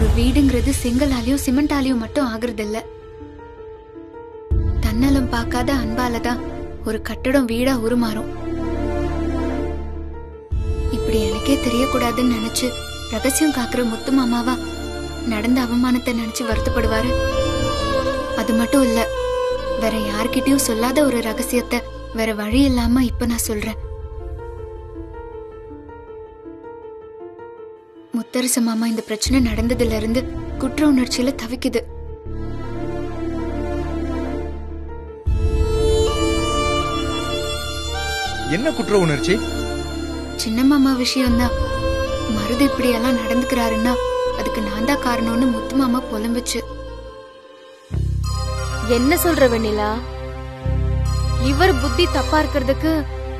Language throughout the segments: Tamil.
ஒரு வீடுங்கிறது செங்கலாலையும் சிமெண்டாலையும் மட்டும் ஆகுறது இல்ல. தன்னலம் பார்க்காத அன்பாலதான் ஒரு கட்டடம் வீடா உருமாறும். இப்படி எனக்கே தெரியக்கூடாதுன்னு நினைச்சு ரகசியம் காக்குற முத்து மாமாவா நடந்த அவமானத்தை நினைச்சு வருத்தப்படுவாரு. அது மட்டும் இல்ல, வேற யார்கிட்டயும் சொல்லாத ஒரு ரகசியத்தை வேற வழி இல்லாம இப்ப நான் சொல்றேன். முத்தரசு மாமா இந்த பிரச்சனை நடந்ததுல இருந்து குற்ற உணர்ச்சியில தவிக்குது. என்ன குற்ற உணர்ச்சி? சின்ன மாமா விஷயம்தான். மருது இப்படி எல்லாம் நடந்துக்கிறாருன்னா அதுக்கு நான் தான் காரணம்னு முத்து மாமா புலம்புச்சு. என்ன சொல்ற வெண்ணிலா? இவர் புத்தி தப்பா இருக்கிறதுக்கு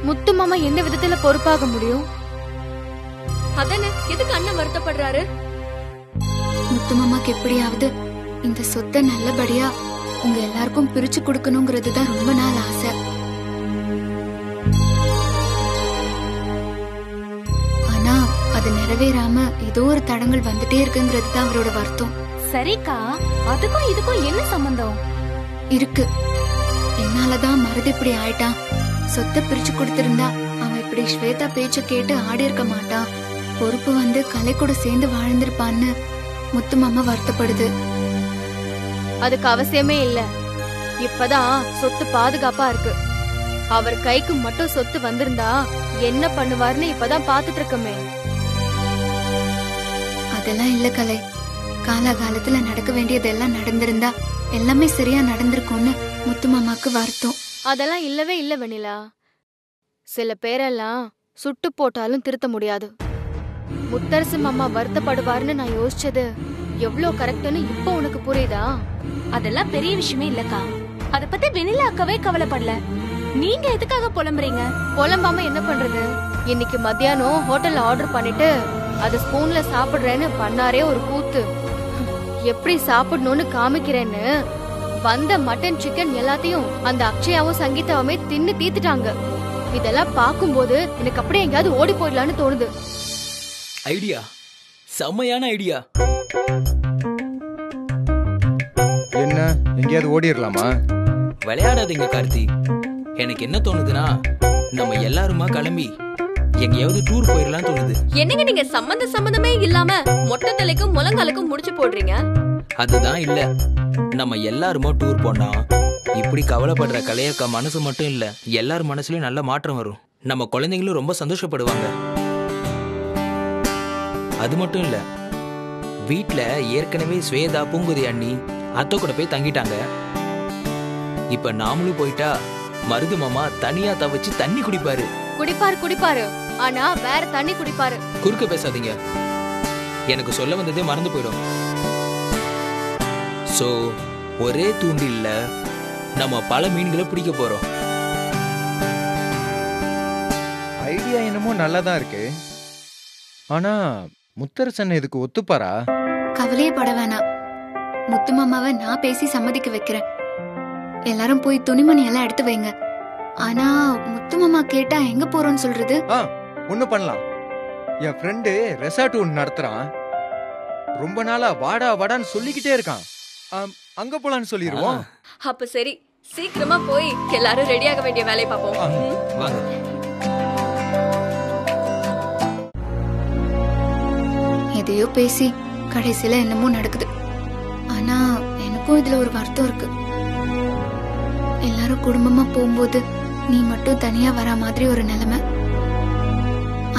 முத்து மாமா எந்த விதத்துல பொறுப்பாக முடியும்? அதானே எதுக்கு அண்ணன் வருத்தப்படுறாரு? முத்து மாமாக்கு எப்படியாவது இந்த சொத்தை நல்லபடியா உங்க எல்லாருக்கும் பிரிச்சு கொடுக்கணுங்கிறது தான் ரொம்ப நாள் ஆசை. ஆனா அது நிறைவேறாம ஏதோ ஒரு தடங்கள் வந்துட்டே இருக்குங்கிறது தான் அவரோட வருத்தம். சரிக்கா, அதுக்கும் இதுக்கும் என்ன சம்பந்தம் இருக்கு? என்னாலதான் மருது இப்படி ஆயிட்டான். சொத்தை பிரிச்சு கொடுத்திருந்தா அவன் இப்படி ஸ்வேதா பேச்ச கேட்டு ஆடி இருக்க மாட்டான். பொறுப்பு வந்து கலை கூட சேர்ந்து வாழ்ந்திருப்பான்னு முத்து மாமா வருத்தப்படுது. அதுக்கு அவசியமே இல்ல. இப்பதான் சொத்து பாதுகாப்பா இருக்கு. அவர் கைக்கு மட்டும் சொத்து வந்திருந்தா என்ன பண்ணுவாருன்னு இப்பதான் பாத்துட்டு இருக்கமே. அதெல்லாம் இல்ல கலை. காலகாலத்துல நடக்க வேண்டியதெல்லாம் நடந்திருந்தா எல்லாமே சரியா நடந்திருக்கும்னு முத்து மாமாக்கு வருத்தம். அதெல்லாம் இல்லவே இல்ல வெண்ணிலா. சில பேரெல்லாம் சுட்டு போட்டாலும் திருத்த முடியாது. முத்தரசு மாமா வருத்தப்படுவாருன்னு நான் யோசிச்சது எவ்வளவு கரெக்ட்னு இப்ப உனக்கு புரியுதா? அதெல்லாம் பெரிய விஷயமே இல்லக்கா. அத பத்தி வெண்ணிலா அக்காவே கவலைப்படல. நீங்க எதுக்காக புலம்புறீங்க? புலம்பாம என்ன பண்றது? இன்னைக்கு மத்தியானம் ஹோட்டல்ல ஆர்டர் பண்ணிட்டு அது ஸ்பூன்ல சாப்பிடுறேன்னு பண்ணாரே ஒரு கூத்து. எப்படி சாப்பிடணும்னு காமிக்கிறேன்னு வந்த மட்டன் சிக்கன் எல்லாத்தையும் அந்த அக்ஷயாவும் சங்கீதாவுமே தின்னு தீத்துட்டாங்க. இதெல்லாம் பாக்கும்போது எனக்கு அப்படியே எங்கயாவது ஓடி போயிடலான்னு தோணுது. ஐடியா, செம்மையான ஐடியா. என்ன, எங்கேயாவது ஓடிரலாமா? விளையாடாதீங்க கார்த்தி. எனக்கு என்ன தோணுதுன்னா, நம்ம எல்லாருமா கிளம்பி எங்கேயாவது டூர் போயிடலாம் தோணுது. என்னங்க நீங்க சம்பந்தமே இல்லாம மொட்டை தலைக்கும் முழங்காலுக்கும் முடிச்சு போடுறீங்க? அதுதான் இல்ல, நம்ம எல்லாருமா டூர் போனா இப்படி கவலைப்படுற கலையக்கா மனசு மட்டும் இல்ல, எல்லார் மனசுலயும் நல்ல மாற்றம் வரும். நம்ம குழந்தைங்களும் ரொம்ப சந்தோஷப்படுவாங்க. அது மட்டும் இல்ல, வீட்டுல ஏற்கனவே ஸ்வேதா பூங்குதி அண்ணி அத்தை கூட போய் தங்கிட்டாங்க. இப்ப நாமளும் போயிட்டா மருது மாமா தனியா தவச்சு தண்ணி குடிப்பாரு. குடிப்பாரு, ஆனா வேற தண்ணி குடிப்பாரு. குறுக்க பேசாதீங்க, எனக்கு சொல்ல வந்ததே மறந்து போயிடும். சோ ஒரே தூண்டில்ல நம்ம பல மீன்களை பிடிக்க போறோம். ஐடியா என்னமோ நல்லாதான் இருக்கு. ஆனா முத்தரசன் இதுக்கு ஒத்துப்பாரா? கவலையே பட வேணாம். முத்து மாமாவை நான் பேசி சம்மதிக்க வைக்கிறேன். எல்லாரும் போய் துணிமணி எல்லாம் எடுத்து வைங்க. ஆனா முத்து மாமா கேட்டா எங்க போறோம்னு சொல்றது? ஒண்ணு பண்ணலாம். என் ஃப்ரெண்டு ரெசார்ட் ஒன்று நடத்துறான். ரொம்ப நாளா வாடா வாடான்னு சொல்லிக்கிட்டே இருக்கான். அங்க போலான்னு சொல்லிடுவோம். அப்ப சரி, சீக்கிரமா போய் எல்லாரும் ரெடியாக வேண்டிய வேலையை பார்ப்போம். வாங்க. எதையோ பேசி கடைசியில என்னமோ நடக்குது. ஆனா எனக்கும் இதுல ஒரு வருத்தம் இருக்கு. எல்லாரும் குடும்பமா போகும்போது நீ மட்டும் தனியா வர மாதிரி ஒரு நிலைமை.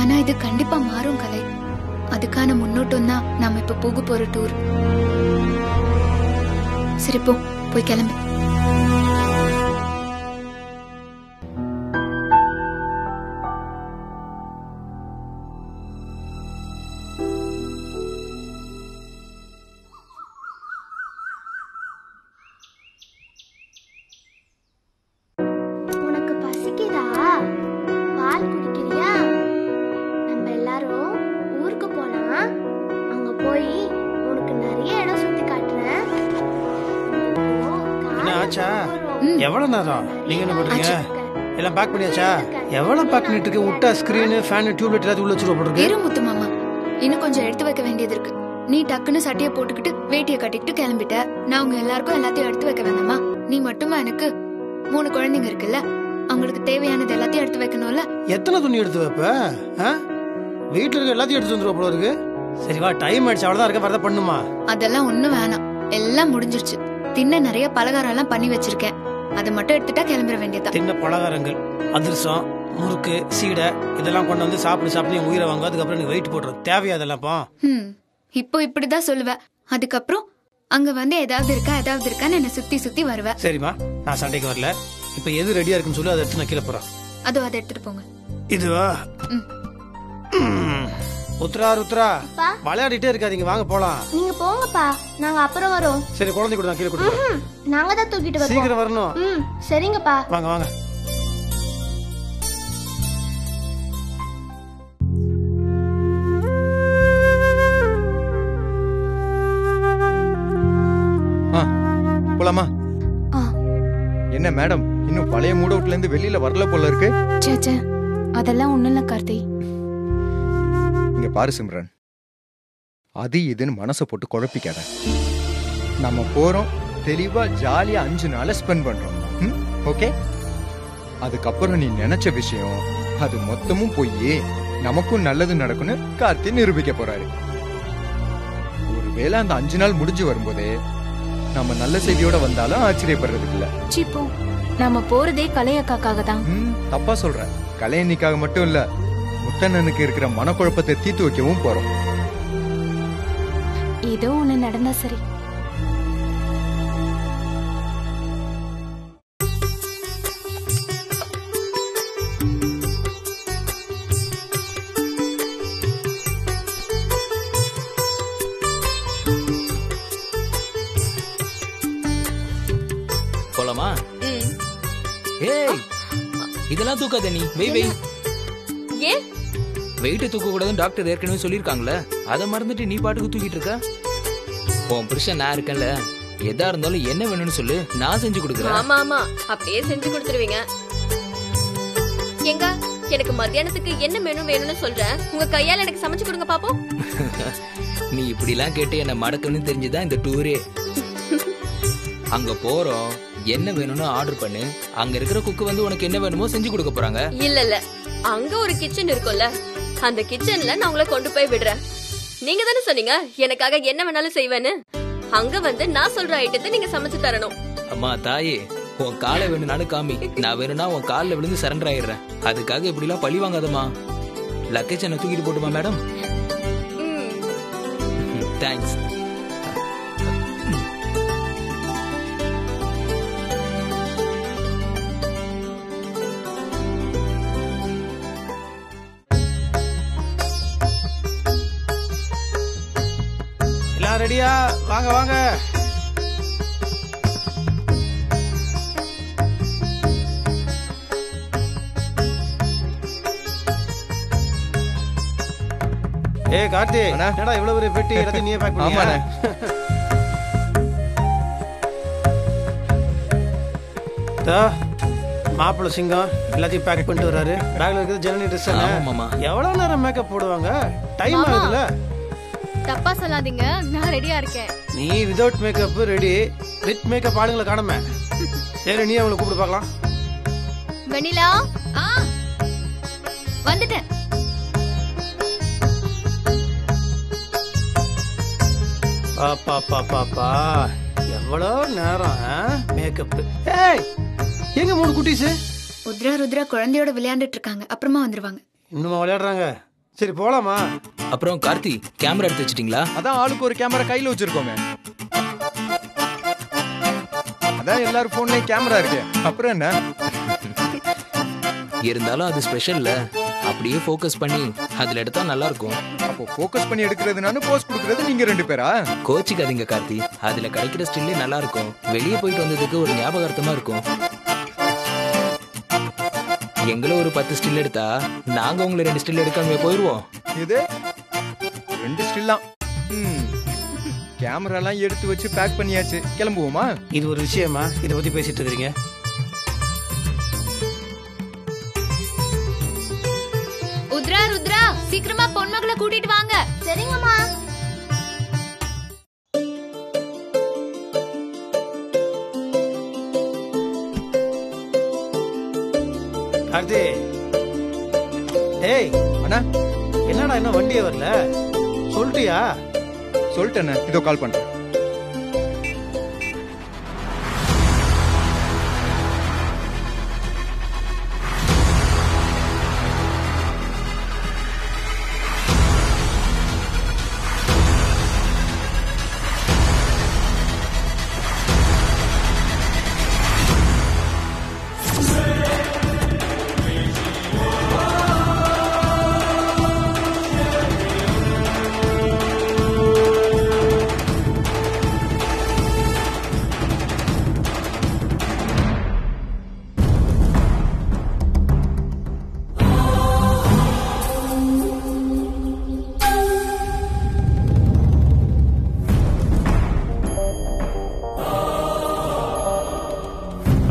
ஆனா இது கண்டிப்பா மாறும் கலை. அதுக்கான முன்னோட்டம் தான் நாம இப்ப போக போற டூர். சரி போய் கிளம்பு. உனக்கு பசிக்குதா? பால் குடிக்கிறியா? நம்ம எல்லாரும் ஊருக்கு போலாம். அங்க போய் உனக்கு நிறைய இடம் சுத்தி காட்டுறேன். என்ன ஆச்சா? எவ்வளவு நேரம் நீங்க என்ன பண்றீங்க? எல்லாம் பேக் பண்ணியாச்சா? எவ்வளவு பேக் பண்ணிட்டு இருக்கு? விட்டா ஸ்கிரீன், ஃபேன், டியூப்லைட் எல்லாத்தையும் உள்ள வச்சிட்டு போட்டுருக்கு. இரு முத்து மாமா, இன்னும் கொஞ்சம் எடுத்து வைக்க வேண்டியது இருக்கு. நீ டக்குன்னு சட்டையை போட்டுக்கிட்டு வேட்டியை கட்டிக்கிட்டு கிளம்பிட்ட. நான் உங்க எல்லாருக்கும் எல்லாத்தையும் எடுத்து வைக்க வேண்டாமா? நீ மட்டுமா? எனக்கு 3 குழந்தைங்க இருக்குல்ல, அவங்களுக்கு தேவையானது எல்லாத்தையும் எடுத்து வைக்கணும்ல. எத்தனை துணி எடுத்து வைப்ப? வீட்டுல இருக்க எல்லாத்தையும் எடுத்து வந்துருவா போல இருக்கு. சரி வா, டைம் ஆயிடுச்சு, அவ்வளவுதான் இருக்க, வரத பண்ணுமா? அதெல்லாம் ஒண்ணும் வேணாம், எல்லாம் முடிஞ்சிருச்சு. தின்ன நிறைய பலகாரம் எல்லாம் பண்ணி வச்சிருக்கேன், அதை மட்டும் எடுத்துட்டா கிளம்பிட வேண்டியதா. தின்ன பலகாரங்கள், அதிரசம், முறுக்கு, சீடை இதெல்லாம் கொண்டு வந்து சாப்பிட்டு என் உயிரை வாங்க. அதுக்கப்புறம் நீ வெயிட் போடுற தேவையா அதெல்லாம்ப்பா? இப்போ இப்படிதான் சொல்லுவேன். அதுக்கப்புறம் அங்க வந்து ஏதாவது இருக்கான்னு என்ன சுத்தி சுத்தி வருவேன். சரிம்மா, நான் சண்டைக்கு வரல. இப்ப எது ரெடியா இருக்குன்னு சொல்லி அதை எடுத்து நான் கீழே போறேன். அதோ அதை எடுத்துட்டு போங்க. இதுவா? ருத்ரா ருத்ரா, விளையாடிட்டே இருக்காதீங்க, வாங்க போலாம். நீங்க போங்கப்பா, நாங்க அப்புறம் வரோம். சரி, குழந்தை கூட கீழே கொடுத்துறேன். நாங்க தான் தூக்கிட்டு வரோம். சீக்கிரம் வரணும். சரிங்கப்பா. வாங்க வாங்க. போலாமா? என்ன மேடம், இன்னும் பழைய மூட் அவுட்ல இருந்து வெளியில வரல போல இருக்கு. சேச்சே, அதெல்லாம் ஒண்ணும் இல்ல கார்த்தி. இங்க பாரு சிம்ரன், அது இதுன்னு மனசை போட்டு குழப்பிக்காத. நம்ம போறோம், தெளிவா ஜாலியா 5 நாளை ஸ்பெண்ட் பண்றோம். ஓகே? அதுக்கப்புறம் நீ நினைச்ச விஷயம் அது மொத்தமும் போய் நமக்கும் நல்லது நடக்கும்னு கார்த்தி நிரூபிக்க போறாரு. ஒருவேளை அந்த 5 நாள் முடிஞ்சு வரும்போதே நம்ம நல்ல செய்தியோட வந்தாலும் ஆச்சரியப்படுறதுக்கு இல்ல. சிப்பு, நாம போறதே கலையக்காக்காக தான். தப்பா சொல்ற. கலையன்னிக்காக மட்டும் இல்ல, முத்தண்ணனுக்கு இருக்கிற மனக்குழப்பத்தை தீர்த்து வைக்கவும் போறோம். ஏதோ ஒண்ணு நடந்தா சரி. போலாமா? ஏய், இதெல்லாம் தூக்காத நீ. வெய். ஏன் வெயிட்ட தூக்க கூடாதுன்னு டாக்டர் ஏற்கனவே சொல்லிருக்காங்கல்ல, அதை மறந்துட்டு நீ பாட்டுக்கு தூக்கிட்டு இருக்க. உன் புருஷன் நான் இருக்கேன்ல, எதா இருந்தாலும் என்ன வேணும்னு சொல்லு, நான் செஞ்சு கொடுக்குறேன். ஆமா, அப்படியே செஞ்சு கொடுத்துருவீங்க. எங்க எனக்கு மத்தியானத்துக்கு என்ன மெனு வேணும்னு சொல்றேன், உங்க கையால எனக்கு சமைச்சு கொடுங்க பாப்போம். நீ இப்படி எல்லாம் கேட்டு என்ன மடக்கணும்னு தெரிஞ்சுதான் இந்த டூரே. அங்க போறோம், என்ன வேணும்னு ஆர்டர் பண்ணு, அங்க இருக்கிற குக்கு வந்து உனக்கு என்ன வேணுமோ செஞ்சு கொடுக்க போறாங்க. இல்ல, அங்க ஒரு கிச்சன் இருக்கும்ல, அந்த கிச்சன்ல நான் உங்களை கொண்டு போய் விடுறேன். நீங்க தானே சொன்னீங்க எனக்காக என்ன வேணாலும் செய்வேன்னு. அங்க வந்து நான் சொல்ற ஐட்டத்தை நீங்க சமைச்சு தரணும். அம்மா தாயே, உன் காலை வேணும்னாலும் காமி, நான் வேணும்னா உன் காலில் விழுந்து சரண்டர் ஆயிடுறேன். அதுக்காக இப்படி எல்லாம் பழி வாங்காதம்மா. லக்கேஜ் என்ன தூக்கிட்டு போட்டுமா மேடம்? தேங்க்ஸ். ரெடியா? வாங்க வாங்க. ஏய் கார்த்தி, என்னடா இவ்வளவு பெரிய பெட்டி எல்லாத்தையும் நீயே பேக் பண்ணியா? மாப்பிள்ள சிங்கம் எல்லாத்தையும் பேக் பண்ணிட்டு வர்றாரு. பேக்ல இருக்குது ஜனனி ட்ரெஸ். எவ்வளவு நேரம் மேக்கப் போடுவாங்க? டைம் ஆகுதுல. தப்பா சொல்லாதீங்க, நான் ரெடியா இருக்கேன். நீ without makeup ready, with makeup ஆளுங்களை காணுமே. சரி, நீ அவங்களை கூப்பிட்டு பார்க்கலாம். வெண்ணிலா, வந்துட்டேன். பாப்பா பாப்பா, எவ்வளவு நேரம் மேக்கப். ஏய், எங்க 3 குட்டீஸ்? ருத்ரா குழந்தையோட விளையாண்டுட்டு இருக்காங்க, அப்புறமா வந்துருவாங்க. இன்னுமா விளையாடுறாங்க? சரி போலாமா? அப்புறம் கார்த்தி, கேமரா எடுத்து வச்சிட்டீங்களா? அதான் ஆளுக்கு ஒரு கேமரா கையில வச்சிருக்கோமே. அதான் எல்லாரும் போன்லயும் கேமரா இருக்கு, அப்புறம் என்ன? இருந்தாலும் அது ஸ்பெஷல்ல, அப்படியே ஃபோக்கஸ் பண்ணி அதுல எடுத்தா நல்லா இருக்கும். அப்போ ஃபோக்கஸ் பண்ணி எடுக்கிறது நானு, போஸ் கொடுக்கிறது நீங்க 2 பேரா? கோச்சிக்காதீங்க கார்த்தி, அதுல கிடைக்கிற ஸ்டில்லே நல்லா இருக்கும். வெளியே போயிட்டு வந்ததுக்கு ஒரு ஞாபகார்த்தமா இருக்கும். எங்களும் ஒரு 10 ஸ்டில் எடுத்தா நாங்க உங்களை 2 ஸ்டில் எடுக்காம போயிருவோம். இது 2 ஸ்டில் தான். கேமரா எல்லாம் எடுத்து வச்சு பேக் பண்ணியாச்சு, கிளம்புவோமா? இது ஒரு விஷயமா இத பத்தி பேசிட்டு இருக்கீங்க? ருத்ரா, சீக்கிரமா பொன்மகளை கூட்டிட்டு வாங்க. சரிங்கம்மா. கார்த்தி. ஏய் அண்ணா என்னடா இன்னும் வண்டியே வரல, சொல்லிட்டியா? சொல்லிட்டேண்ணே, இதோ கால் பண்றேன்.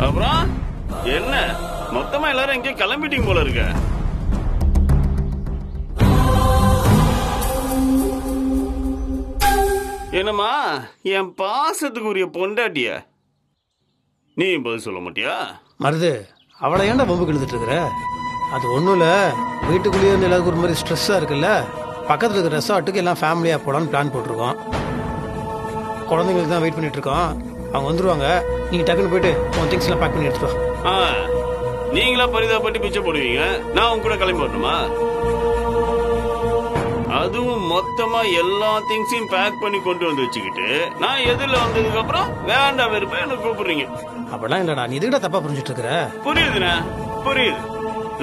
அப்புறம் என்ன மொத்தமா எல்லாரும் எங்கேயும் கிளம்பிட்டீங்க போல இருக்க. என்னம்மா என் பாசத்துக்கு உரிய பொண்டாட்டிய நீ பதில் சொல்ல மாட்டியா? மருது, அவளை ஏன்டா பம்புக்கு எழுதிட்டு இருக்கிற? அது ஒன்றும் இல்லை, வீட்டுக்குள்ளேயே இருந்து எல்லாருக்கும் ஒரு மாதிரி ஸ்ட்ரெஸ்ஸாக இருக்குல்ல. பக்கத்தில் இருக்கிற ரெசார்ட்டுக்கு எல்லாம் ஃபேமிலியாக போகலான்னு பிளான் போட்டிருக்கோம். குழந்தைங்களுக்கு தான் வெயிட் பண்ணிட்டு இருக்கோம். அவங்க வந்துருவாங்க. நீங்கள் டக்குன்னு போயிட்டு உன் திங்ஸ்லாம் பேக் பண்ணி எடுத்துட்டு வா. நீங்களா பரிதாபப்பட்டு பிச்சை போடுவீங்க, நான் உங்க கூட கிளம்பி வரணுமா? அதுவும் மொத்தமா எல்லா திங்ஸையும் பேக் பண்ணி கொண்டு வந்து வச்சுக்கிட்டு நான் எதிரில வந்ததுக்கு அப்புறம் வேண்டாம் வெறுப்ப என்ன கூப்பிடுறீங்க. அப்படிலாம் இல்லடா, நீ இதுக்கிட்ட தப்பா புரிஞ்சுட்டு இருக்கிற. புரியுதுண்ணா, புரியுது.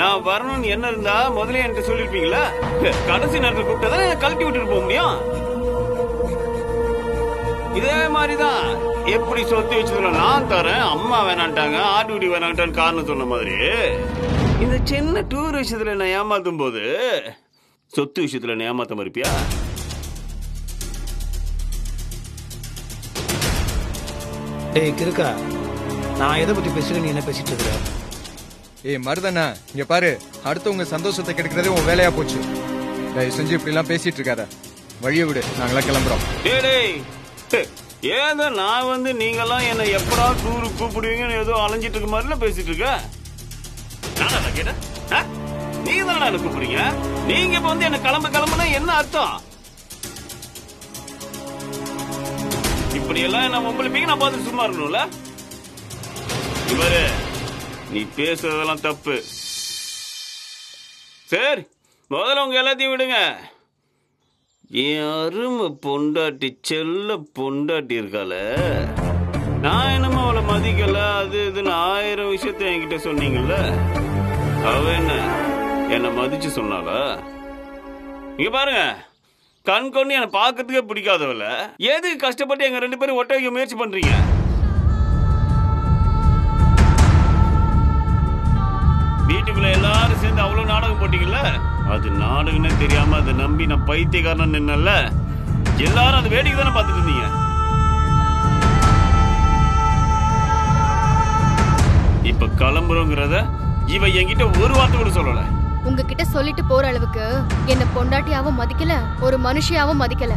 நான் வரணும்னு என்ன இருந்தா முதல்ல என்கிட்ட சொல்லிருப்பீங்களா? கடைசி நேரத்தில் கூப்பிட்டா என்ன கழட்டி விட்டுட்டு போக முடியும்? இதே மாதிரிதான் எப்படி சொத்து வச்சதுல நான் தரேன், அம்மா வேணான்ட்டாங்க, ஆட்டுக்குட்டி வேணான்ட்டான்னு காரணம் சொன்ன மாதிரி இந்த சின்ன டூர் விஷயத்துல நான் ஏமாத்தும் போது சொத்து விஷயத்துல நான் ஏமாத்த இருப்பியா? டேய் கிறுக்கா, நான் எதை பத்தி பேசுறேன், நீ என்ன பேசிட்டு இருக்கிற? ஏய் மருதண்ணா, இங்க பாரு, அடுத்தவங்க சந்தோஷத்தை கெடுக்கிறதே உன் வேலையா போச்சு. தயவு செஞ்சு இப்படி எல்லாம் பேசிட்டு இருக்காத, வழியை விடு, நாங்களாம் கிளம்புறோம். ஏதோ நான் வந்து நீங்கெல்லாம் என்ன எப்படா டூரு கூப்பிடுவீங்கன்னு ஏதோ அலைஞ்சிட்டு இருக்க மாதிரில பேசிட்டு இருக்க. நான் கேட்டேன், நீங்க தானே என்ன கூப்பிடுறீங்க? நீங்க இப்ப வந்து என்ன கிளம்புனா என்ன அர்த்தம்? இப்படி எல்லாம் என்ன ஒம்பளிப்பீங்க, நான் பார்த்து சும்மா இருக்கணும்ல? இவரு நீ பேசுறதெல்லாம் தப்பு. சரி, முதல்ல உங்க எல்லாத்தையும் விடுங்க. என் அருமை பொண்டாட்டி, செல்ல பொண்டாட்டி இருக்கால, நான் என்னமோ அவளை மதிக்கல அது இதுன்னு 1000 விஷயத்த என்கிட்ட சொன்னீங்கல்ல, அவ என்ன மதிச்சு சொன்னாளா? இங்க பாருங்க, கண் கொண்டு என்னை பார்க்கறதுக்கே பிடிக்காதவல எதுக்கு கஷ்டப்பட்டு எங்க 2 பேரும் ஒட்ட வைக்க முயற்சி பண்றீங்க? வீட்டுக்குள்ள எல்லாரும் சேர்ந்து அவ்வளவு நாடகம் போட்டீங்கல்ல, அது நாடகம்னே தெரியாம அதை நம்பி நான் பைத்தியக்காரன் நின்னல, எல்லாரும் அது வேடிக்கை தானே பார்த்துட்டு இருந்தீங்க. இப்ப கிளம்புறோங்கிறத இவ என்கிட்ட ஒரு வார்த்தை கூட சொல்லல. உங்ககிட்ட சொல்லிட்டு போற அளவுக்கு என்ன பொண்டாட்டியாவும் மதிக்கல, ஒரு மனுஷியாவும் மதிக்கல.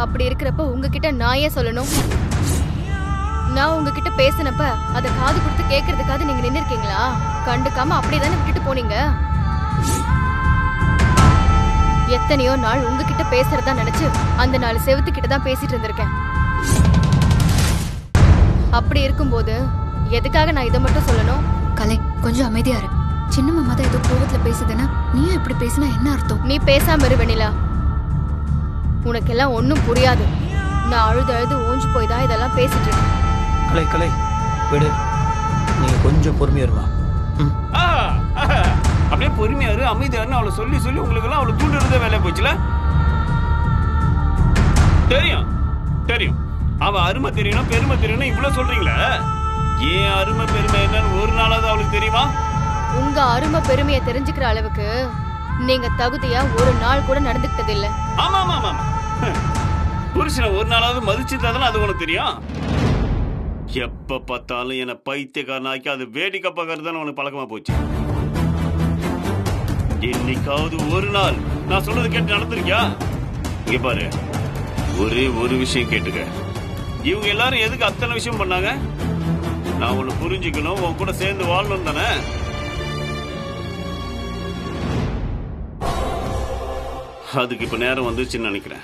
அப்படி இருக்கிறப்ப உங்ககிட்ட நான் ஏன் சொல்லணும்? நான் உங்ககிட்ட பேசினப்ப அதை காது கொடுத்து கேட்கறதுக்காக நீங்க நின்று இருக்கீங்களா? கண்டுக்காம அப்படிதானே விட்டுட்டு போனீங்க. எத்தனையோ நாள் உங்ககிட்ட பேசுறதா நினைச்சு அந்த 4 செவத்துக்கிட்ட தான் பேசிட்டு இருந்திருக்கேன். அப்படி இருக்கும்போது எதுக்காக நான் இதை மட்டும் சொல்லணும்? கலை, கொஞ்சம் அமைதியா இரு. சின்ன மாமா தான் ஏதோ கோவத்துல பேசுதுன்னா நீயும் இப்படி பேசினா என்ன அர்த்தம்? நீ பேசாம இரு வெண்ணிலா, உனக்கெல்லாம் ஒன்னும் புரியாது. நான் அழுது ஊஞ்சு போய் தான் இதெல்லாம் பேசிட்டு இருக்கேன். கலை கலை விடு, நீங்க கொஞ்சம் பொறுமையா இருமா. அப்படியே பொறுமையாரு, அமைதியாருன்னு அவளை சொல்லி சொல்லி உங்களுக்கு எல்லாம் அவளை தூண்டுறதே வேலையா போச்சுல. தெரியும் தெரியும், அவ அருமை தெரியணும் பெருமை தெரியணும் இவ்வளவு சொல்றீங்களே, ஏன் அருமை பெருமை என்னன்னு ஒரு நாளாவது அவளுக்கு தெரியுமா? உங்க அருமை பெருமையை தெரிஞ்சுக்கிற அளவுக்கு நீங்க தகுதியா ஒரு நாள் கூட நடந்துக்கிட்டது இல்ல. ஆமா ஆமா ஆமா, புருஷனை ஒரு நாளாவது மதிச்சுதானே அது உனக்கு தெரியும். எப்ப பார்த்தாலும் என்ன பைத்தியக்காரன் ஆக்கி அது வேடிக்கை பார்க்கறது தானே உனக்கு பழக்கமா போச்சு. என்னைக்காவது ஒரு நாள் நான் சொல்றது கேட்டு நடந்திருக்கியா? இங்க பாரு, ஒரே ஒரு விஷயம் கேட்டுக்க, இவங்க எல்லாரும் எதுக்கு அத்தனை விஷயம் பண்ணாங்க? நான் உன்னை புரிஞ்சுக்கணும், உன் கூட சேர்ந்து வாழணும் தானே. அதுக்கு இப்ப நேரம் வந்துருச்சுன்னு நினைக்கிறேன்.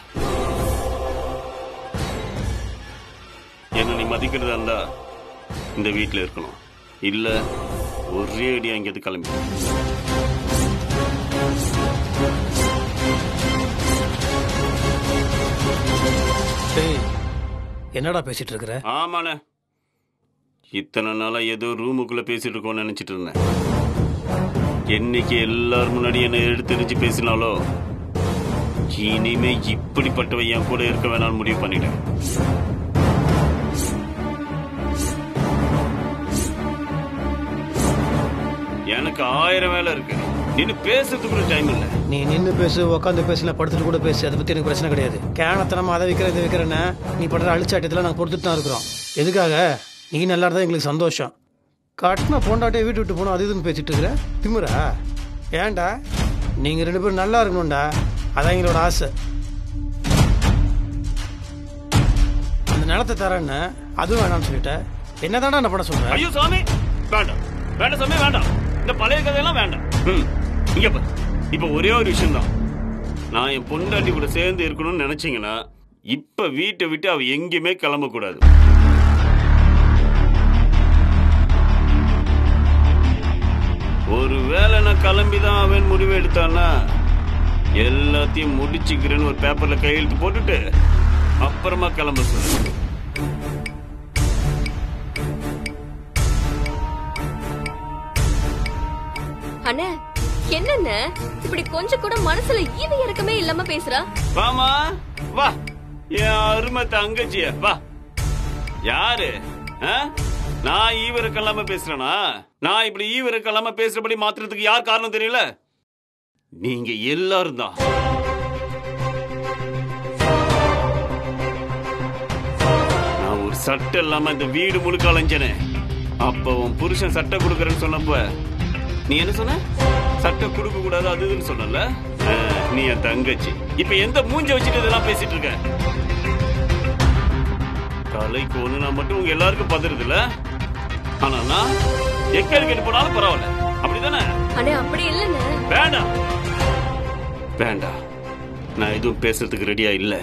என்ன நீ மதிக்கிறதா இருந்தா இந்த வீட்டுல இருக்கணும், இல்ல ஒரே அடியா எங்கேயாவது கிளம்பி. என்னடா பேசிட்டு இருக்கிற? ஆமாண்ணே, இத்தனை நாளா ஏதோ ரூமுக்குள்ள பேசிட்டு இருக்கோம்னு நினைச்சிட்டு இருந்தேன். என்னைக்கு எல்லாரும் முன்னாடி என்ன எடுத்தெறிஞ்சு பேசினாலோ இனிமே இப்படிப்பட்டவை என் கூட இருக்க வேணாம்னு முடிவு பண்ணிட்டேன். எனக்கு 1000 வேலை இருக்கு, நின்னு பேசுறதுக்கு கூட டைம் இல்ல. நீ நின்று பேசு, உட்காந்து பேசு, நான் படுத்துட்டு கூட பேசு, அதை பத்தி எனக்கு பிரச்சனை கிடையாது. கேனத்தனமா அதை வைக்கிற இதை வைக்கிறேன்னா நீ படுற அழிச்சாட்டத்தில் நாங்கள் பொறுத்துட்டு தான் இருக்கிறோம். எதுக்காக? நீ நல்லா இருந்தா எங்களுக்கு சந்தோஷம். கட்டின பொண்டாட்டியை வீட்டு விட்டு போனோம் அது இதுன்னு பேசிட்டு இருக்கிற திமுறா? ஏன்டா நீங்க 2 பேரும் நல்லா இருக்கணும்டா, அதான் எங்களோட ஆசை. அந்த நிலத்தை தரேன்னு அதுவும் வேணாம்னு சொல்லிட்டேன். என்னதான்டா நான் பண்ண சொல்றேன்? ஐயோ சாமி, வேண்டாம் வேண்டாம் சாமி, வேண்டாம். இந்த பழைய கதையெல்லாம் வேண்டாம். இங்க பாரு, இப்ப ஒரே ஒரு விஷயம் தான். நான் என் பொண்டாட்டி கூட சேர்ந்து இருக்கணும்னு நினைச்சீங்கன்னா இப்ப வீட்டை விட்டு அவ எங்கேயுமே கிளம்ப கூடாது. ஒருவேளை நான் கிளம்பிதான் அவன் முடிவு எடுத்தான்னா எல்லாத்தையும் முடிச்சுக்கிறேன்னு ஒரு பேப்பர்ல கையெழுத்து போட்டுட்டு அப்புறமா கிளம்ப சொல்லு. அண்ணே, என்னென்ன இப்படி கொஞ்சம் கூட மனசுல ஈவு இறக்கமே இல்லாம பேசுறா? வாமா வா, என் அருமை தங்கச்சிய வா. யாரு? நான் ஈவிரக்கல்லாம பேசுறேனா? நான் இப்படி ஈவிரக்கல்லாம பேசுறபடி மாத்துறதுக்கு யார் காரணம் தெரியல? நீங்க எல்லாரும் தான். நான் ஒரு சட்டை இல்லாம இந்த வீடு முழுக்க அலைஞ்சனே. அப்ப உன் புருஷன் சட்டை கொடுக்கறேன்னு சொன்னப்ப நீ என்ன சொன்ன? சட்டை கொடுக்க கூடாது அதுன்னு சொன்னல. நீ என் தங்கச்சி, இப்ப எந்த மூஞ்ச வச்சுட்டு இதெல்லாம் பேசிட்டு இருக்க? தலைக்கு ஒண்ணு நான் மட்டும் உங்க எல்லாருக்கும் பதறது இல்ல. ஆனா நான் எக்கேடு கேட்டு போனாலும் பரவாயில்ல, அப்படிதானே? அண்ணே அப்படி இல்லைன்னு. வேண்டாம் வேண்டாம், நான் எதுவும் பேசுறதுக்கு ரெடியா இல்ல.